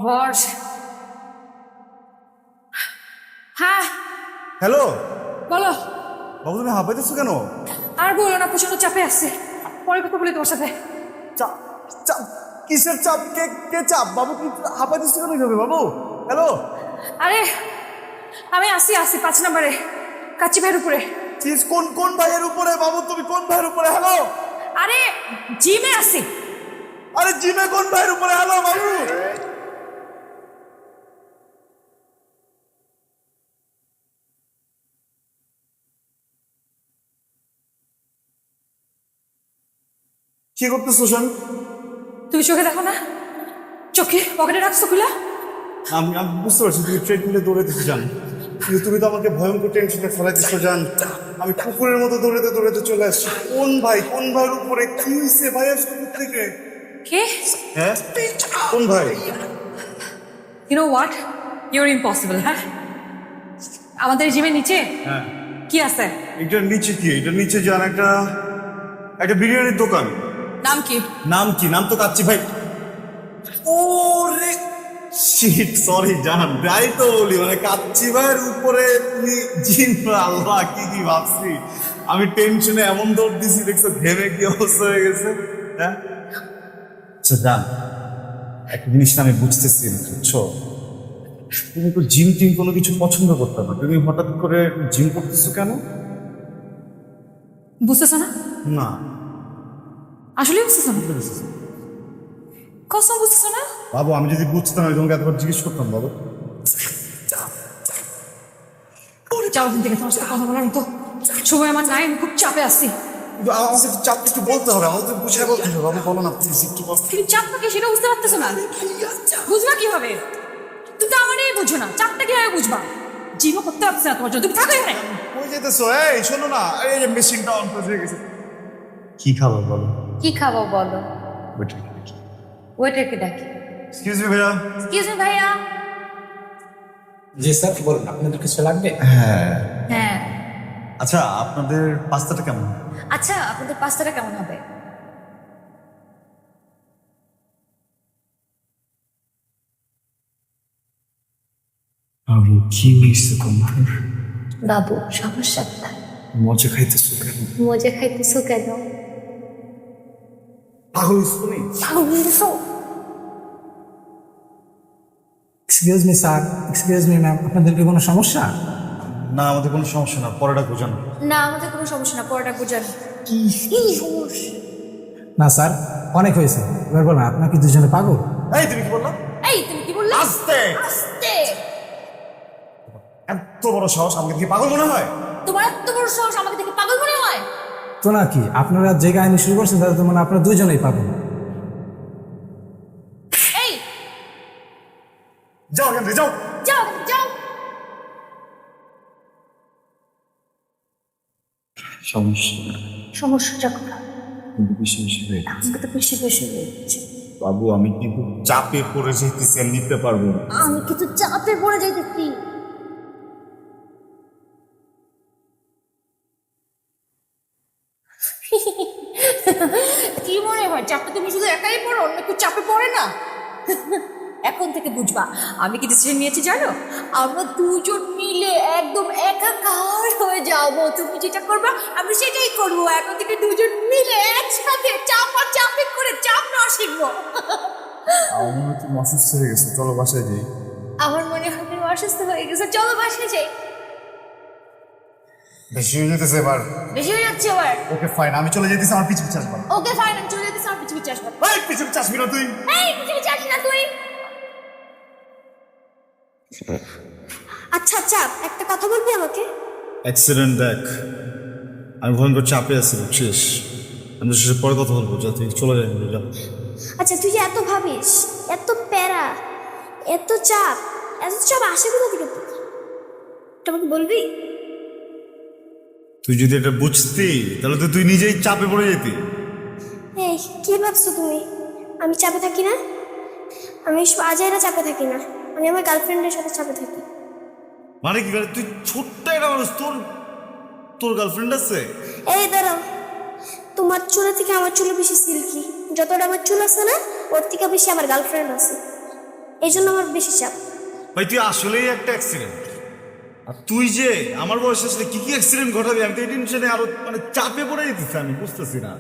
God. হ্যাঁ hello বলো। বাবু, তুমি হাঁপাইতেছো কেন? আর বলো না, প্রচন্ড চাপে আসছে। পরে কথা বলি তোমার সাথে। চাপ? চাপ? কিসের চাপ? কে কে চাপ? বাবু কি হাঁপাইতেছো কেন এইভাবে বাবু? হ্যালো, আরে আমি আসি 5 নম্বরে, কাচ্চি ভাইয়ের উপরে। চিজ কোন কোন ভাইয়ের উপরে বাবু? তুমি কোন ভাইয়ের উপরে? হ্যালো, আরে জিমে আসি। আরে জিমে কোন ভাইয়ের উপরে? হ্যালো বাবু, কি করতেছো শোন? তুমি চোখে দেখো না? চোখে পকেটে রাখছো খুলে? আমি আমি বুঝতে পারছি তুমি ট্রেডমিলে দৌড়াইতে জান, কিন্তু তুমি তো আমাকে ভয়ঙ্কর টেনশনে ফেলাইতেছো জান। আমি কুকুরের মতো দৌড়াতে দৌড়াতে চলে আসছি। কোন ভাই? কোন ভাইয়ের উপরে? কি হয়েছে ভাই? আসলে থেকে কে? হ্যাঁ, কোন ভাই? You know what, your impossible. হ্যাঁ, আমাদের জিমের নিচে হ্যাঁ, কি আছে? এটার নিচে কি? এটার নিচে যান একটা একটা বিরিয়ানির দোকান। নাম কি? নাম কি? নাম তো কাচ্চি ভাই। ওরে শিট, সরি জান, তাই তো বলি মানে কাচ্চি ভাইয়ের উপরে তুমি জিন। আল্লাহ, কি কি ভাবছি আমি, টেনশনে এমন দৌড় দিছি দেখছো, ঘেমে কি অবস্থা হয়ে গেছে। হ্যাঁ আচ্ছা জান, একটা জিনিস না আমি বুঝতেছি না, বুঝছো? তুমি তো জিম টিম কোনো কিছু পছন্দ করতে না, তুমি হঠাৎ করে জিম করতেছো কেন? বুঝতেছো না? না, আসলে বুঝতেছো না? কসম বুঝতেছো না? বাবু আমি যদি বুঝতাম আমি তোমাকে এতবার জিজ্ঞেস করতাম বাবু। যাও ওখান থেকে, তোমার সাথে কথা বলার মতো সময় আমার নাই, আমি খুব চাপে আছি। কিন্তু আমাকে তো চাপ একটু বলতে হবে, আমাকে বুঝাই বলতে হবে বাবু, বলো না প্লিজ একটু বলো। কিন্তু চাপটা কি সেটা বুঝতে পারতেছো না? বুঝবা কিভাবে? তুমি তো আমারই বুঝো না, চাপটা কিভাবে বুঝবা? জিমও করতে পারছে না তোমার জন্য, তুমি থাকো এখানে। কই যেতেছো? এই শোনো না, এই যে মেশিনটা অন করে হয়ে গেছে। কি খাবো বলো? কি খাবো বলো? ওয়েটার। ওয়েটারকে ডাকি। এক্সকিউজ মি ভাইয়া। এক্সকিউজ মি ভাইয়া। জি স্যার, বলুন আপনাদের কিছু লাগবে? হ্যাঁ, হ্যাঁ। আচ্ছা আপনাদের পাস্তাটা কেমন? আচ্ছা আপনাদের পাস্তাটা কেমন হবে? বাবু কি হয়েছে তোমার? বাবু সমস্যা কোথায়? মজা খাইতেছো কেন? মজা খাইতেছো কেন? পাগল হইছো তুমি? পাগল হয়ে গেছো? Excuse me sir, excuse me ma'am, আপনাদের কি কোনো সমস্যা? না আমাদের কোনো সমস্যা না, পরেটা বোঝানো। না আমাদের কোনো সমস্যা না, পরোটা বুঝান। কি সমস্যা? না স্যার, অনেক হয়েছে, এবার বলুন আপনার কি দুজনে পাগল? এই তুমি কি বললা? এই তুমি কি বললে? আস্তে। আস্তে। এত বড় সাহস, আমাকে কি পাগল মনে হয়? তোমার এত বড় সাহস আমাকে দেখে পাগল মনে হয়? তো নাকি আপনারা যে কাহিনী শুরু করছেন তাতে তো মানে আপনারা দুজনেই পাগল। এই যাও এখান থেকে যাও। যাও যাও। সমস্যা সমস্যাটা কোথায়? কিন্তু বেশি বেশি হয়ে গেছে। আমাকে তো বেশি বেশি হয়ে যাচ্ছে। বাবু আমি কিন্তু চাপে পড়ে যেতেছি, আর নিতে পারবো না। আমি কিন্তু চাপে পড়ে যাইতেছি। কি মনে হয় চাপে তুমি শুধু একাই পড়ো, অন্য কেউ চাপে পড়ে না? এখন থেকে বুঝবা আমি কি ডিসিশন নিয়েছি জানো? আমরা দুজন মিলে একদম একাকার হয়ে যাবো, তুমি যেটা করবা আমি সেটাই করবো। এখন থেকে দুজন মিলে একসাথে চাপে করে চাপ নেওয়া শিখবো। আমার মনে হয় তুমি অসুস্থ হয়ে গেছো, চলো বাসায় যাই। আমার মনে হয় তুমি অসুস্থ হয়ে গেছে, চলো বাসায় যাই। বেশি হয়ে যেতেছে এবার। বেশি হয়ে যাচ্ছে আবার। ওকে ফাইন, আমি চলে যেতেছি, আমার পিছু পিছু আসবা। ওকে ফাইন, আমি চলে যেতেছি, আমার পিছু পিছু আসবো। এই পিছু পিছু আসবি না তুই? এই পিছু পিছু আসবি না তুই? আচ্ছা আচ্ছা, একটা কথা বলবি আমাকে? অ্যাক্সিডেন্ট দেখ, আমি ভয়ঙ্কর চাপে আছি বুঝছিস। আমি তোর সাথে পরে কথা বলবো, যা তুই চলে যাই, যা। আচ্ছা তুই যে এত ভাবিস, এত প্যারা, এত চাপ, আসে কোথা থেকে তোর? এটা আমাকে বলবি? তুই যদি এটা বুঝতি তাহলে তো তুই নিজেই চাপে পড়ে যেতি। এই কি ভাবছো তুমি? আমি চাপে থাকি না? আমি আজাইরা চাপে থাকি না, আমি আমার গার্লফ্রেন্ডের সাথে চাপে থাকি। মানে কি করে? তুই ছোট্ট একটা মানুষ, তোর তোর গার্লফ্রেন্ড আছে? এই দাঁড়াও, তোমার চুলে থেকে আমার চুলে বেশি সিল্কি। যতটা আমার চুল আছে না, ওর থেকে বেশি আমার গার্লফ্রেন্ড আছে। এই জন্য আমার বেশি চাপ। ভাই তুই আসলেই একটা অ্যাক্সিডেন্ট। আর তুই যে আমার বয়সে আসলে কি কি অ্যাক্সিডেন্ট ঘটাবি, আমি তো এই টেনশনে আরো মানে চাপে পড়ে যেতেছি, আমি বুঝতেছি না।